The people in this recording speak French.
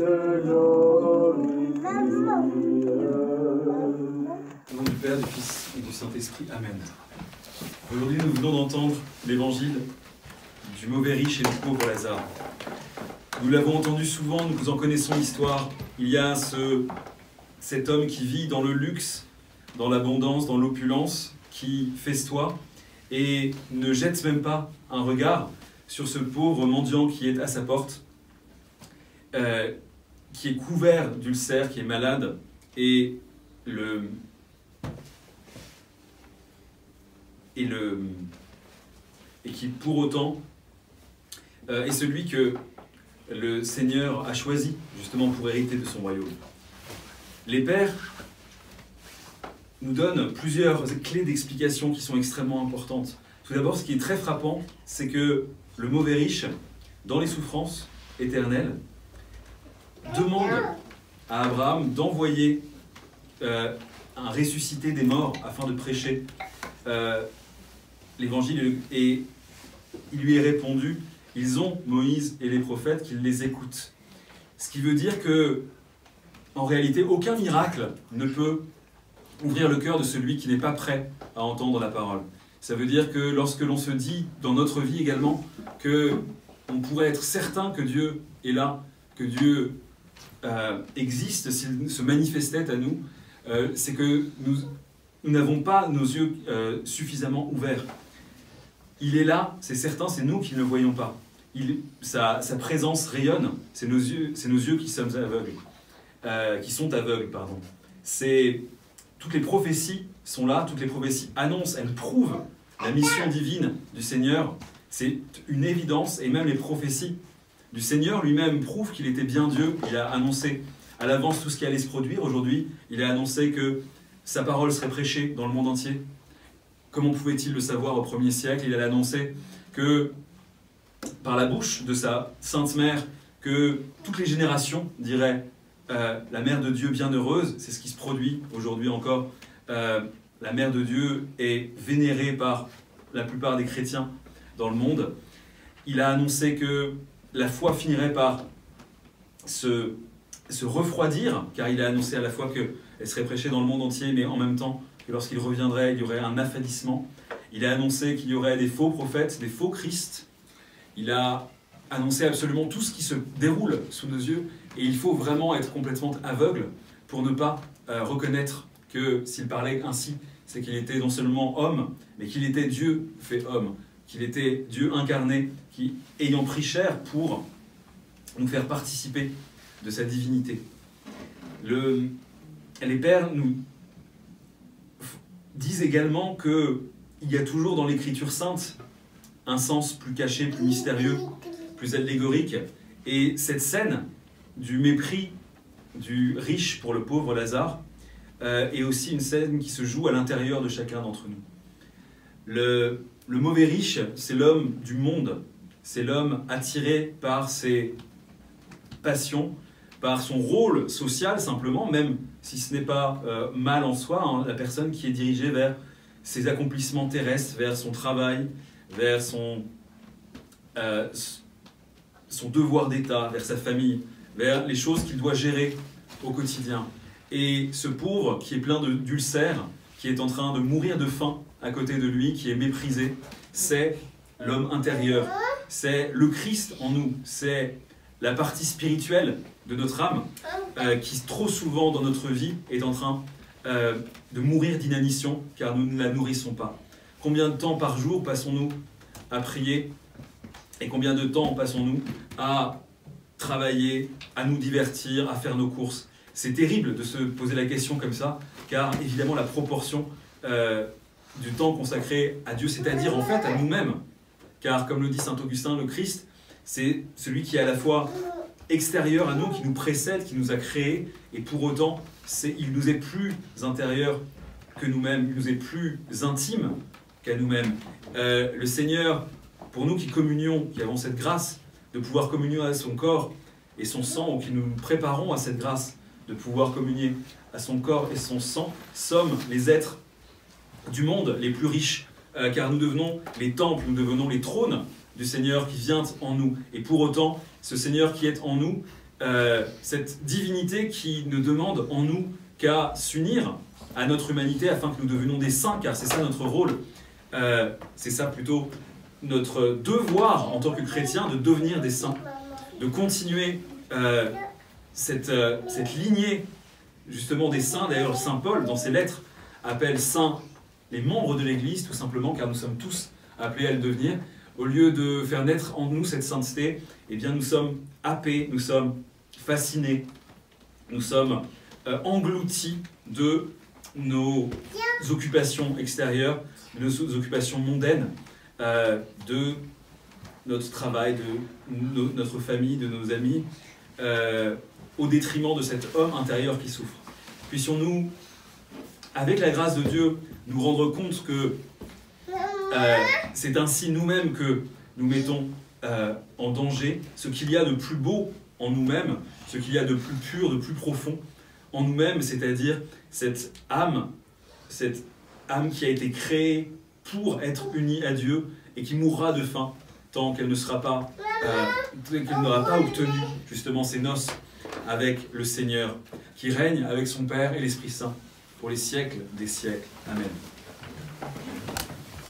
Au nom du Père, du Fils et du Saint-Esprit. Amen. Aujourd'hui, nous venons d'entendre l'évangile du mauvais riche et du pauvre Lazare. Nous l'avons entendu souvent, nous en connaissons l'histoire. Il y a cet homme qui vit dans le luxe, dans l'abondance, dans l'opulence, qui festoie et ne jette même pas un regard sur ce pauvre mendiant qui est à sa porte, qui est couvert d'ulcères, qui est malade, et qui pour autant est celui que le Seigneur a choisi justement pour hériter de son royaume. Les pères nous donnent plusieurs clés d'explication qui sont extrêmement importantes. Tout d'abord, ce qui est très frappant, c'est que le mauvais riche, dans les souffrances éternelles, demande à Abraham d'envoyer un ressuscité des morts afin de prêcher l'évangile, et il lui est répondu: ils ont Moïse et les prophètes, qu'ils les écoutent. Ce qui veut dire que, en réalité, aucun miracle ne peut ouvrir le cœur de celui qui n'est pas prêt à entendre la parole. Ça veut dire que lorsque l'on se dit, dans notre vie également, qu'on pourrait être certain que Dieu est là, que Dieu existe, s'il se manifestait à nous, c'est que nous n'avons pas nos yeux suffisamment ouverts. Il est là, c'est certain, c'est nous qui ne le voyons pas. Sa présence rayonne, c'est nos yeux qui sont aveugles. Toutes les prophéties sont là, toutes les prophéties annoncent, elles prouvent la mission divine du Seigneur. C'est une évidence, et même les prophéties du Seigneur lui-même prouvent qu'il était bien Dieu. Il a annoncé à l'avance tout ce qui allait se produire. Aujourd'hui, il a annoncé que sa parole serait prêchée dans le monde entier. Comment pouvait-il le savoir au 1er siècle? Il a annoncé que, par la bouche de sa sainte mère, que toutes les générations diraient la mère de Dieu bienheureuse. C'est ce qui se produit aujourd'hui encore. La mère de Dieu est vénérée par la plupart des chrétiens dans le monde. Il a annoncé que la foi finirait par se refroidir, car il a annoncé à la fois qu'elle serait prêchée dans le monde entier, mais en même temps que lorsqu'il reviendrait, il y aurait un affadissement. Il a annoncé qu'il y aurait des faux prophètes, des faux Christ. Il a annoncé absolument tout ce qui se déroule sous nos yeux, et il faut vraiment être complètement aveugle pour ne pas reconnaître que s'il parlait ainsi, c'est qu'il était non seulement homme, mais qu'il était Dieu fait homme, qu'il était Dieu incarné, qui, ayant pris chair pour nous faire participer de sa divinité. Les pères nous disent également qu'il y a toujours dans l'Écriture sainte un sens plus caché, plus mystérieux, plus allégorique, et cette scène du mépris du riche pour le pauvre Lazare est aussi une scène qui se joue à l'intérieur de chacun d'entre nous. Le mauvais riche, c'est l'homme du monde, c'est l'homme attiré par ses passions, par son rôle social simplement, même si ce n'est pas mal en soi, hein, la personne qui est dirigée vers ses accomplissements terrestres, vers son travail, vers son devoir d'État, vers sa famille, vers les choses qu'il doit gérer au quotidien. Et ce pauvre qui est plein d'ulcères, qui est en train de mourir de faim à côté de lui, qui est méprisé, c'est l'homme intérieur, c'est le Christ en nous, c'est la partie spirituelle de notre âme qui trop souvent dans notre vie est en train de mourir d'inanition car nous ne la nourrissons pas. Combien de temps par jour passons-nous à prier et combien de temps passons-nous à travailler, à nous divertir, à faire nos courses? C'est terrible de se poser la question comme ça, car évidemment la proportion du temps consacré à Dieu, c'est-à-dire en fait à nous-mêmes. Car comme le dit saint Augustin, le Christ, c'est celui qui est à la fois extérieur à nous, qui nous précède, qui nous a créés, et pour autant, il nous est plus intérieur que nous-mêmes, il nous est plus intime qu'à nous-mêmes. Le Seigneur, pour nous qui communions, qui avons cette grâce de pouvoir communier à son corps et son sang, ou qui nous préparons à cette grâce de pouvoir communier à son corps et son sang, sommes les êtres du monde les plus riches, car nous devenons les temples, nous devenons les trônes du Seigneur qui vient en nous. Et pour autant, ce Seigneur qui est en nous cette divinité qui ne demande en nous qu'à s'unir à notre humanité afin que nous devenions des saints, car c'est ça notre rôle, c'est ça plutôt notre devoir en tant que chrétien de devenir des saints, de continuer cette lignée justement des saints. D'ailleurs, Saint Paul, dans ses lettres, appelle saints les membres de l'Église, tout simplement, car nous sommes tous appelés à le devenir. Au lieu de faire naître en nous cette sainteté, eh bien nous sommes happés, nous sommes fascinés, nous sommes engloutis de nos occupations extérieures, de nos occupations mondaines, de notre travail, de notre famille, de nos amis, au détriment de cet homme intérieur qui souffre. Puissions-nous, avec la grâce de Dieu, nous rendre compte que c'est ainsi nous-mêmes que nous mettons en danger ce qu'il y a de plus beau en nous-mêmes, ce qu'il y a de plus pur, de plus profond en nous-mêmes, c'est-à-dire cette âme qui a été créée pour être unie à Dieu et qui mourra de faim tant qu'elle ne sera pas, qu'elle n'aura pas obtenu justement ces noces avec le Seigneur, qui règne avec son Père et l'Esprit Saint pour les siècles des siècles. Amen.